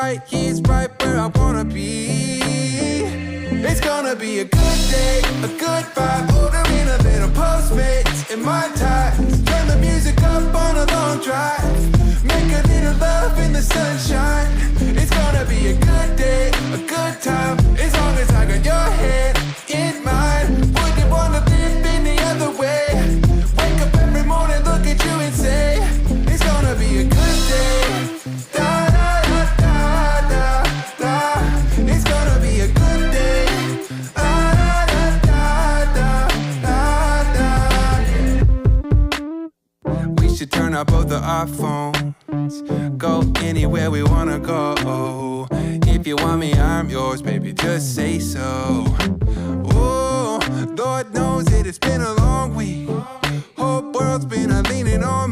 right, he's right where I wanna be. It's gonna be a good day, a good vibe. Ordering a little Postmates in my ties. Turn the music up on a long drive. Make a little love in the sunshine. It's gonna be a good day, a good time. As long as I got your hand in mine. Wouldn't wanna live any other way. Wake up every morning, look at you and say, it's gonna be a good day. Da da da da da da. It's gonna be a good day. Da da da da da da. We should turn up both of our phones. Go anywhere we wanna go. If you want me, I'm yours, baby, just say so. Oh, Lord knows it, it's been a long week. Whole world's been leaning on